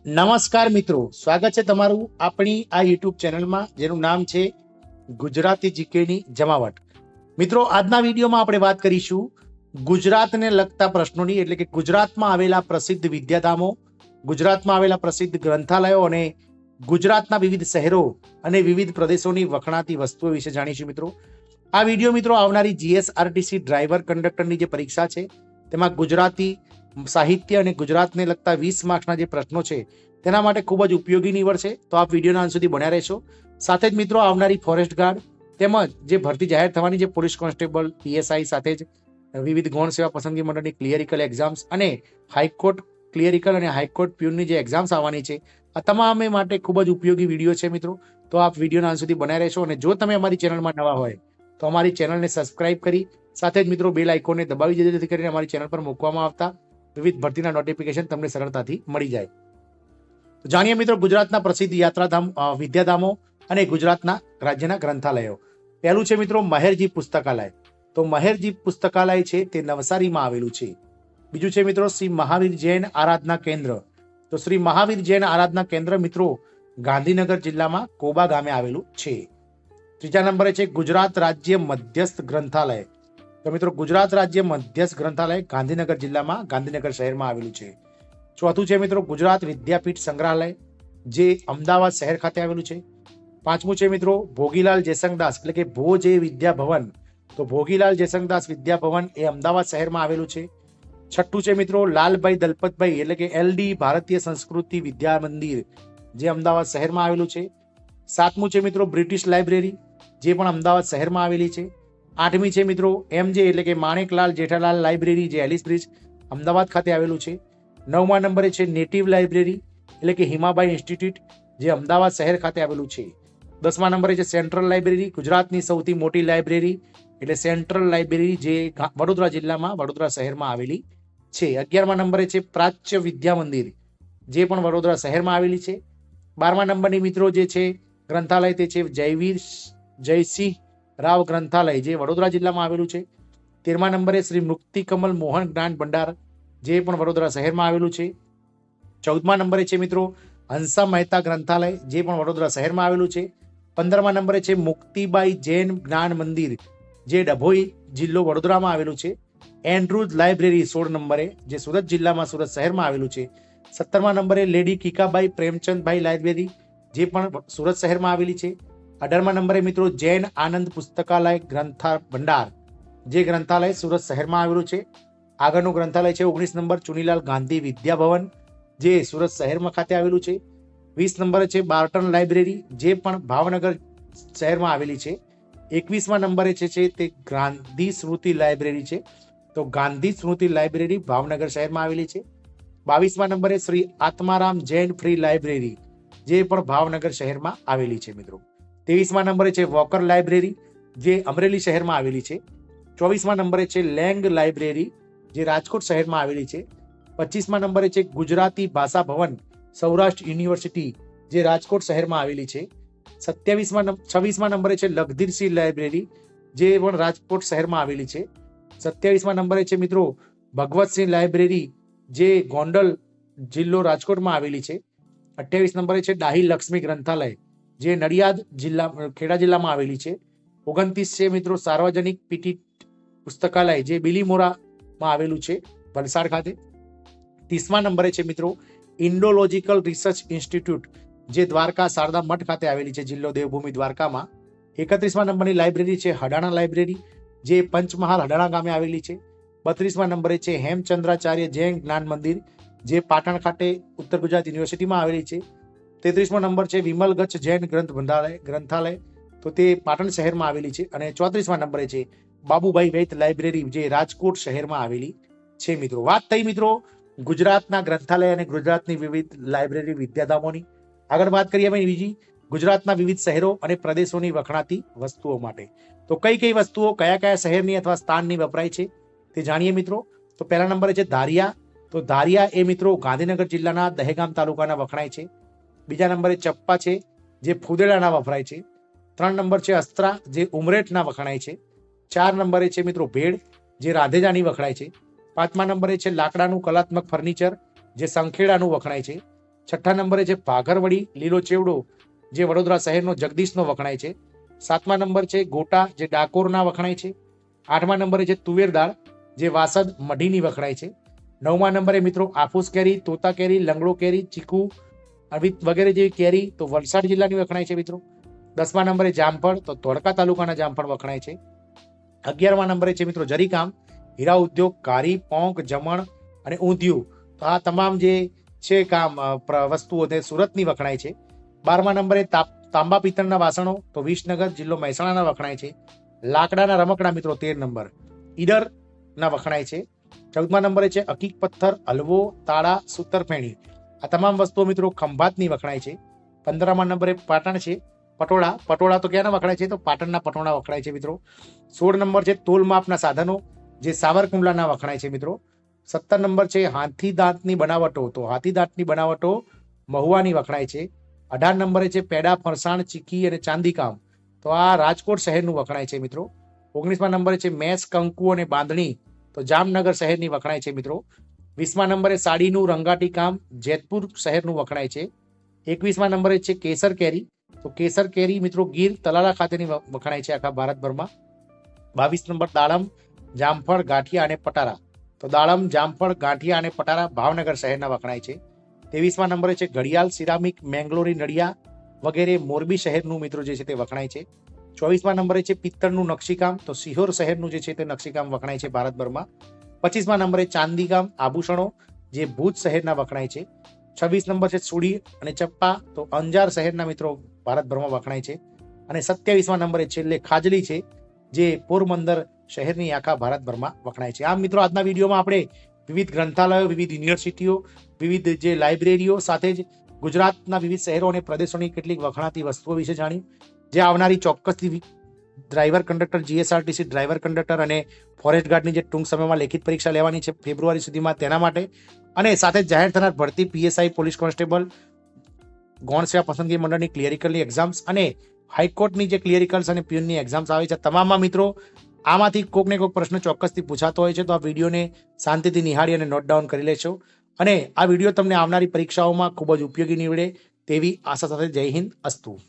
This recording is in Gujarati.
નમસ્કાર મિત્રો, સ્વાગત છે તમારું આપણી આ યુટ્યુબ ચેનલમાં જેનું નામ છે ગુજરાતી જીકેની જમાવટ. મિત્રો, આજના વિડીયોમાં આપણે વાત કરીશું ગુજરાતને લગતા પ્રશ્નોની, એટલે કે ગુજરાતમાં આવેલા પ્રસિદ્ધ વિદ્યાધામો, ગુજરાતમાં આવેલા પ્રસિદ્ધ ગ્રંથાલયો અને ગુજરાતના વિવિધ શહેરો અને વિવિધ પ્રદેશોની વખણાતી વસ્તુઓ વિશે જાણીશું. મિત્રો, આ વિડીયો મિત્રો આવનારી જીએસઆરટીસી ડ્રાઈવર કંડક્ટરની જે પરીક્ષા છે તેમાં ગુજરાતી સાહિત્ય અને ગુજરાતને લગતા 20 માર્ક્સના જે પ્રશ્નો છે તેના માટે ખૂબ જ ઉપયોગી નીવડશે. તો આપ વિડીયોના અંત સુધી બન્યા રહેશો. સાથે જ મિત્રો આવનારી ફોરેસ્ટ ગાર્ડ તેમજ જે ભરતી જાહેર થવાની છે પોલીસ કોન્સ્ટેબલ, પીએસઆઈ, સાથે જ વિવિધ ગૌણ સેવા પસંદગી મંડળની ક્લિયરિકલ એક્ઝામ્સ અને હાઈકોર્ટ ક્લિયરિકલ અને હાઈકોર્ટ પ્યુનની જે એક્ઝામ્સ આવવાની છે આ તમામે માટે ખૂબ જ ઉપયોગી વિડીયો છે મિત્રો. તો આપ વિડીયોના અંત સુધી બન્યા રહેશો. અને જો તમે અમારી ચેનલમાં નવા હોય તો અમારી ચેનલને સબસ્ક્રાઇબ કરી સાથે જ મિત્રો બેલ આઇકોનને દબાવી દેજો, જેથી કરીને અમારી ચેનલ પર મૂકવામાં આવતા વિવિધ ભરતીના નોટિફિકેશન તમને સરળતાથી મળી જાય. તો જાણીએ મિત્રો ગુજરાતના પ્રસિદ્ધ યાત્રાધામ, વિદ્યાધામો અને ગુજરાતના રાજ્યના ગ્રંથાલયો. પહેલું છે મિત્રો મહેરજી પુસ્તકાલય. તો મહેરજી પુસ્તકાલય છે તે નવસારીમાં આવેલું છે. બીજું છે મિત્રો શ્રી મહાવીર જૈન આરાધના કેન્દ્ર. તો શ્રી મહાવીર જૈન આરાધના કેન્દ્ર મિત્રો ગાંધીનગર જિલ્લામાં કોબા ગામે આવેલું છે. ત્રીજા નંબરે છે ગુજરાત રાજ્ય મધ્યસ્થ ગ્રંથાલય. તો મિત્રો ગુજરાત રાજ્ય મધ્યસ્થ ગ્રંથાલય ગાંધીનગર જિલ્લામાં ગાંધીનગર શહેરમાં આવેલું છે. ચોથું છે મિત્રો ગુજરાત વિદ્યાપીઠ સંગ્રહાલય, જે અમદાવાદ શહેર ખાતે આવેલું છે. પાંચમું છે મિત્રો ભોગીલાલ જેસંગદાસ, એટલે કે ભો જે વિદ્યા ભવન. તો ભોગીલાલ જેસંગદાસ વિદ્યા ભવન એ અમદાવાદ શહેરમાં આવેલું છે. છઠ્ઠું છે મિત્રો લાલભાઈ દલપતભાઈ, એટલે કે એલડી ભારતીય સંસ્કૃતિ વિદ્યા મંદિર, જે અમદાવાદ શહેરમાં આવેલું છે. સાતમું છે મિત્રો બ્રિટિશ લાઇબ્રેરી, જે પણ અમદાવાદ શહેરમાં આવેલી છે. આઠમી છે મિત્રો એમજે, એટલે કે માણેકલાલ જેઠાલાલ લાઇબ્રેરી, જે એલિસ બ્રિજ અમદાવાદ ખાતે આવેલું છે. નવમા નંબરે છે નેટિવ લાઇબ્રેરી, એટલે કે હિમાબાઈ ઇન્સ્ટિટ્યૂટ, જે અમદાવાદ શહેર ખાતે આવેલું છે. 10મા નંબરે છે સેન્ટ્રલ લાઇબ્રેરી, ગુજરાતની સૌથી મોટી લાઇબ્રેરી, એટલે સેન્ટ્રલ લાઇબ્રેરી, જે વડોદરા જિલ્લામાં વડોદરા શહેરમાં આવેલી છે. 11મા નંબરે છે પ્રાચ્ય વિદ્યા મંદિર, જે પણ વડોદરા શહેરમાં આવેલી છે. 12મા નંબરની મિત્રો જે છે ગ્રંથાલય તે છે જયસિંહ રાવ ગ્રંથાલય, જે વડોદરા જિલ્લામાં આવેલું છે. 13મા નંબરે શ્રી મુક્તિ કમલ મોહન જ્ઞાન ભંડાર, જે પણ વડોદરા શહેરમાં આવેલું છે. 14મા નંબરે છે મિત્રો હંસા મહેતા ગ્રંથાલય, જે પણ વડોદરા શહેરમાં આવેલું છે. 15મા નંબરે છે મુક્તિબાઈ જૈન જ્ઞાન મંદિર, જે ડભોઈ જિલ્લો વડોદરામાં આવેલું છે. એન્ડ્રુઝ લાઇબ્રેરી 16 નંબરે, જે સુરત જિલ્લામાં સુરત શહેરમાં આવેલું છે. 17મા નંબરે લેડી કીકાબાઈ પ્રેમચંદભાઈ લાઇબ્રેરી, જે પણ સુરત શહેરમાં આવેલી છે. 18મા નંબરે મિત્રો જૈન આનંદ પુસ્તકાલય ગ્રંથા ભંડાર, જે ગ્રંથાલય સુરત શહેરમાં આવેલું છે. આગળનું ગ્રંથાલય છે 19 નંબર ચુનીલાલ ગાંધી વિદ્યા ભવન, જે સુરત શહેરમાં ખાતે આવેલું છે. 20 નંબરે છે બાર્ટન લાઇબ્રેરી, જે પણ ભાવનગર શહેરમાં આવેલી છે. 21મા નંબરે છે તે ગાંધી સ્મૃતિ લાઇબ્રેરી છે, તો ગાંધી સ્મૃતિ લાઇબ્રેરી ભાવનગર શહેરમાં આવેલી છે. 22મા નંબરે શ્રી આત્મારામ જૈન ફ્રી લાઇબ્રેરી, જે પણ ભાવનગર શહેરમાં આવેલી છે મિત્રો. 23મા નંબરે છે વોકર લાઇબ્રેરી, જે અમરેલી શહેરમાં આવેલી છે. 24મા નંબરે છે લેંગ લાઇબ્રેરી, જે રાજકોટ શહેરમાં આવેલી છે. 25મા નંબરે છે ગુજરાતી ભાષા ભવન સૌરાષ્ટ્ર યુનિવર્સિટી, જે રાજકોટ શહેરમાં આવેલી છે. 26મા નંબરે છે લખધીરસિંહ લાઇબ્રેરી, જે પણ રાજકોટ શહેરમાં આવેલી છે. 27મા નંબરે છે મિત્રો ભગવતસિંહ લાઇબ્રેરી, જે ગોંડલ જિલ્લો રાજકોટમાં આવેલી છે. 28 નંબરે છે ડાહી લક્ષ્મી ગ્રંથાલય, જે નડિયાદ જિલ્લા ખેડા જિલ્લામાં આવેલી છે. 29 છે મિત્રો સાર્વજનિક પીટી પુસ્તકાલય, જે બિલીમોરામાં આવેલું છે વલસાડ ખાતે. 30મા નંબરે છે મિત્રો ઇન્ડોલોજીકલ રિસર્ચ ઇન્સ્ટિટ્યૂટ, જે દ્વારકા શારદા મઠ ખાતે આવેલી છે, જિલ્લો દેવભૂમિ દ્વારકામાં. 31મા નંબરની લાઇબ્રેરી છે હડાણા લાઇબ્રેરી, જે પંચમહાલ હડાણા ગામે આવેલી છે. 32મા નંબરે છે હેમચંદ્રાચાર્ય જૈન જ્ઞાન મંદિર, જે પાટણ ખાતે ઉત્તર ગુજરાત યુનિવર્સિટીમાં આવેલી છે. 33મો નંબર છે વિમલગચ્છ જૈન ગ્રંથાલય, તો તે પાટણ શહેરમાં આવેલી છે. અને 34મા નંબરે છે બાબુભાઈ વૈદ લાઇબ્રેરી, જે રાજકોટ શહેરમાં આવેલી છે મિત્રો. વાત થઈ મિત્રો ગુજરાતના ગ્રંથાલય અને ગુજરાતની વિવિધ લાઇબ્રેરી વિદ્યાધામોની. આગળ વાત કરીએ અમે બીજી ગુજરાતના વિવિધ શહેરો અને પ્રદેશોની વખણાતી વસ્તુઓ માટે. તો કઈ કઈ વસ્તુઓ કયા કયા શહેરની અથવા સ્થાનની વપરાય છે તે જાણીએ મિત્રો. તો પહેલા નંબરે છે ધારિયા. તો ધારિયા એ મિત્રો ગાંધીનગર જિલ્લાના દહેગામ તાલુકાના વખણાય છે. બીજા નંબરે ચપ્પા છે, જે ફુદેડાના વપરાય છે. 3 નંબર છે અસ્ત્રા, જે ઉમરેઠના વખણાય છે. 4 નંબરે છે મિત્રો ભેડ, જે રાધેજાની વખણાય છે. 5મા નંબરે છે લાકડાનું કલાત્મક ફર્નિચર, જે સંખેડાનું વખણાય છે. છઠ્ઠા નંબરે છે ભાગરવડી લીલો ચેવડો, જે વડોદરા શહેરનો જગદીશનો વખણાય છે. 7મા નંબર છે ગોટા, જે ડાકોરના વખણાય છે. 8મા નંબરે છે તુવેર દાળ, જે વાસદ મઢીની વખણાય છે. 9મા નંબરે મિત્રો આફૂસ કેરી, તોતા કેરી, લંગડો કેરી, ચીકુ વગેરે જેવી કેરી તો વલસાડ જિલ્લાની વખણાય છે મિત્રો. 10મા નંબરે જામફળ, તો ધોળકા તાલુકાના જામફળ વખણાય છે. 11મા નંબરે છે મિત્રો જરીકામ, હીરા ઉદ્યોગ, ઘારી, પોંક, જમણ અને ઊંધિયું, તો આ તમામ જે છે કામ વસ્તુઓ તે સુરતની વખણાય છે. 12મા નંબરે તાંબા પિત્તળના વાસણો, તો વિસનગર જિલ્લો મહેસાણાના વખણાય છે. લાકડાના રમકડા મિત્રો 13 નંબર ઈડરના વખણાય છે. 14મા નંબરે છે અકીક પથ્થર, હલવો, તાળા, સૂતરફેણી, આ તમામ વસ્તુઓ મિત્રો ખંભાતની વખણાય છે. 15મા નંબરે પાટણ છે પટોળા તો ક્યાંના વખણાય છે? તો પાટણના પટોળા વખણાય છે મિત્રો. 16 નંબર છે તોલ માપના સાધનો, જે સાવરકુંડલાના વખણાય છે મિત્રો. 17 નંબર છે હાથી દાંતની બનાવટો, તો હાથી દાંતની બનાવટો મહુવાની વખણાય છે. 18 નંબરે છે પેડા, ફરસાણ, ચીકી અને ચાંદીકામ, તો આ રાજકોટ શહેરનું વખણાય છે મિત્રો. 19મા નંબરે છે મેસ, કંકુ અને બાંધણી, તો જામનગર શહેરની વખણાય છે મિત્રો. 20મા નંબરે સાડીનું રંગાટી કામ, જેતપુર શહેરનું વખણાય છે. 21મા નંબરે છે કેસર કેરી, તો કેસર કેરી મિત્રો ગીર તલાલા ખાતેની વખણાય છે આખા ભારતભરમાં. 22 નંબર દાડમ, જામફળ, ગાંઠિયા અને પટારા, તો દાડમ, જામફળ, ગાંઠિયા અને પટારા ભાવનગર શહેરના વખણાય છે. 23મા નંબરે છે ઘડિયાળ, સિરામિક, મેંગલોરી નળિયા વગેરે મોરબી શહેરનું મિત્રો જે છે તે વખણાય છે. 24મા નંબરે છે પિત્તળનું નકશીકામ, તો સિહોર શહેરનું જે છે તે નકશીકામ વખણાય છે ભારતભરમાં. 25મા નંબરે ચાંદીકામ આભૂષણો, જે ભુજ શહેરના વખણાય છે. 26 નંબર છે સુડી અને ચપ્પા, તો અંજાર શહેરના મિત્રો ભારતભરમાં વખણાય છે. અને 27મા નંબરે છેલ્લે ખાજલી છે, જે પોરબંદર શહેરની આખા ભારતભરમાં વખણાય છે. આમ મિત્રો આજના વિડીયોમાં આપણે વિવિધ ગ્રંથાલયો, વિવિધ યુનિવર્સિટીઓ, વિવિધ જે લાઇબ્રેરીઓ સાથે જ ગુજરાતના વિવિધ શહેરો અને પ્રદેશોની કેટલીક વખણાતી વસ્તુઓ વિશે જાણ્યું, જે આવનારી ચોક્કસથી driver conductor, GSRTC driver conductor અને ફોરેસ્ટ ગાર્ડની જે ટૂંક સમયમાં લેખિત પરીક્ષા લેવાની છે ફેબ્રુઆરી સુધીમાં, તેના માટે અને સાથે જાહેર થનાર ભરતી પીએસઆઈ, પોલીસ કોન્સ્ટેબલ, ગૌણ સેવા પસંદગી મંડળની ક્લિયરિકલની એક્ઝામ્સ અને હાઈકોર્ટની જે ક્લિયરિકલ્સ અને પ્યુનની એક્ઝામ્સ આવે છે, તમામમાં મિત્રો આમાંથી કોઈક ને કોઈક પ્રશ્ન ચોક્કસથી પૂછાતો હોય છે. તો આ વિડીયોને શાંતિથી નિહાળી અને નોટ ડાઉન કરી લેશો અને આ વિડીયો તમને આવનારી પરીક્ષાઓમાં ખૂબ જ ઉપયોગી નીવડે તેવી આશા સાથે જય હિન્દ, અસ્તુ.